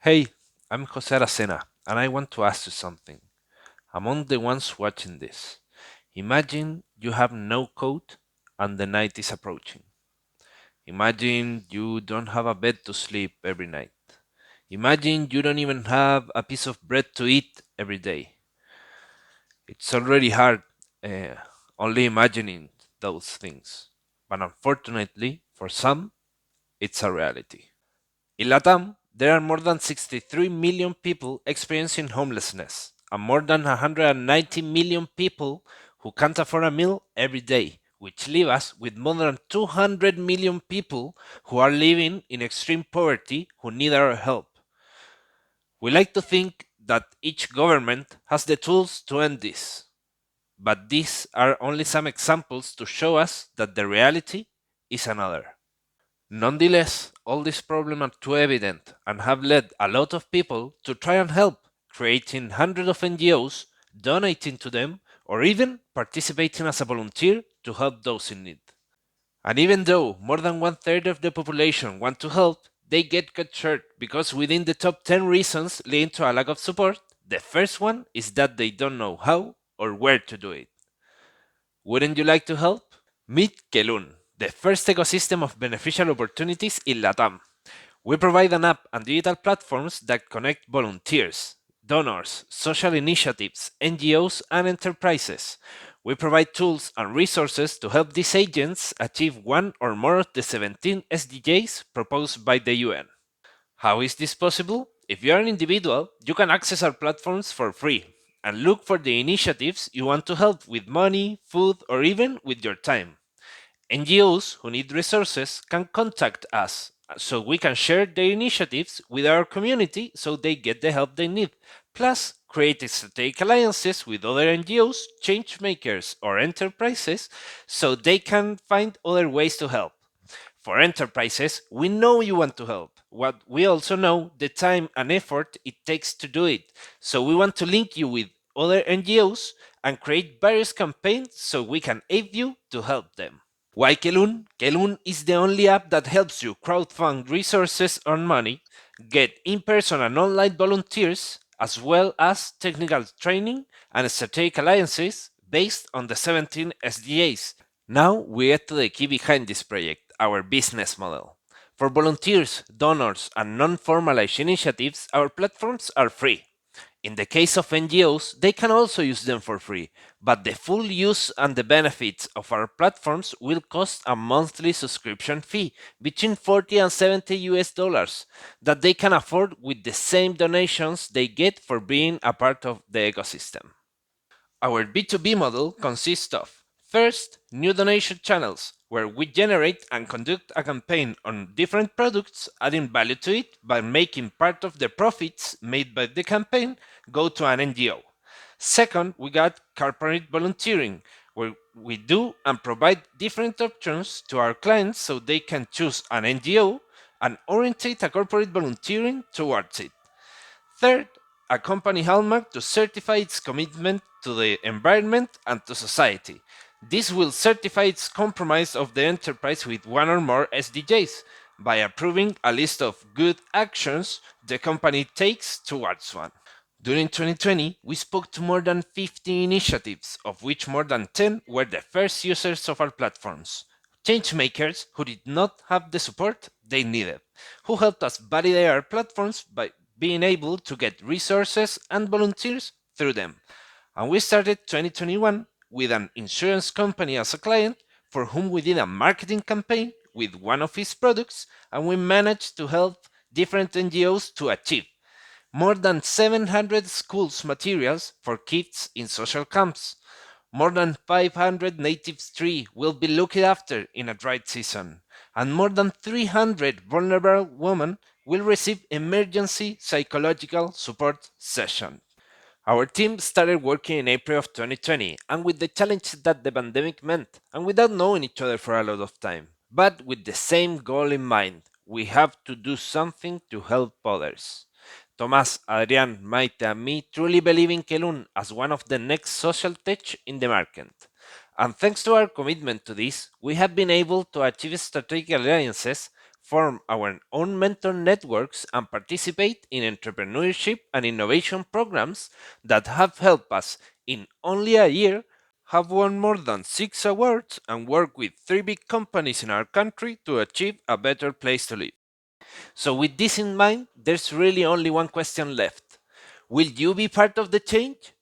Hey, I'm Jose Aracena, and I want to ask you something. Among the ones watching this, imagine you have no coat and the night is approaching. Imagine you don't have a bed to sleep every night. Imagine you don't even have a piece of bread to eat every day. It's already hard uh, only imagining those things. But unfortunately, for some, it's a reality. In Latam, there are more than 63 million people experiencing homelessness, and more than 190 million people who can't afford a meal every day, which leave us with more than 200 million people who are living in extreme poverty who need our help. We like to think that each government has the tools to end this, but these are only some examples to show us that the reality is another. Nonetheless, all these problems are too evident and have led a lot of people to try and help, creating hundreds of NGOs, donating to them, or even participating as a volunteer to help those in need. And even though more than one third of the population want to help, they get cut short because within the top 10 reasons leading to a lack of support, the first one is that they don't know how or where to do it. Wouldn't you like to help? Meet Kellun, the first ecosystem of beneficial opportunities in Latam. We provide an app and digital platforms that connect volunteers, donors, social initiatives, NGOs, and enterprises. We provide tools and resources to help these agents achieve one or more of the 17 SDGs proposed by the UN. How is this possible? If you are an individual, you can access our platforms for free and look for the initiatives you want to help with money, food, or even with your time. NGOs who need resources can contact us so we can share their initiatives with our community so they get the help they need. Plus, create strategic alliances with other NGOs, change makers, or enterprises so they can find other ways to help. For enterprises, we know you want to help. What we also know the time and effort it takes to do it. So we want to link you with other NGOs and create various campaigns so we can aid you to help them. Why Kellun? Kellun is the only app that helps you crowdfund resources and money, get in-person and online volunteers, as well as technical training and strategic alliances based on the 17 SDGs. Now we get to the key behind this project, our business model. For volunteers, donors, and non-formalized initiatives, our platforms are free. In the case of NGOs, they can also use them for free, but the full use and the benefits of our platforms will cost a monthly subscription fee between 40 and 70 US dollars that they can afford with the same donations they get for being a part of the ecosystem. Our B2B model consists of first, new donation channels, where we generate and conduct a campaign on different products, adding value to it by making part of the profits made by the campaign go to an NGO. Second, we got corporate volunteering, where we do and provide different options to our clients so they can choose an NGO and orientate a corporate volunteering towards it. Third, a company hallmark to certify its commitment to the environment and to society. This will certify its compromise of the enterprise with one or more SDGs by approving a list of good actions the company takes towards one. During 2020, we spoke to more than 50 initiatives, of which more than 10 were the first users of our platforms. Changemakers who did not have the support they needed, who helped us validate our platforms by being able to get resources and volunteers through them. And we started 2021 with an insurance company as a client for whom we did a marketing campaign with one of his products, and we managed to help different NGOs to achieve more than 700 schools materials for kids in social camps. More than 500 native trees will be looked after in a dry season, and more than 300 vulnerable women will receive emergency psychological support sessions. Our team started working in April of 2020, and with the challenge that the pandemic meant, and without knowing each other for a lot of time, but with the same goal in mind: we have to do something to help others. Tomás, Adrián, Maite, and me truly believe in Kellun as one of the next social tech in the market. And thanks to our commitment to this, we have been able to achieve strategic alliances form our own mentor networks, and participate in entrepreneurship and innovation programs that have helped us in only a year have won more than 6 awards and work with 3 big companies in our country to achieve a better place to live. So, with this in mind, there's really only one question left. Will you be part of the change?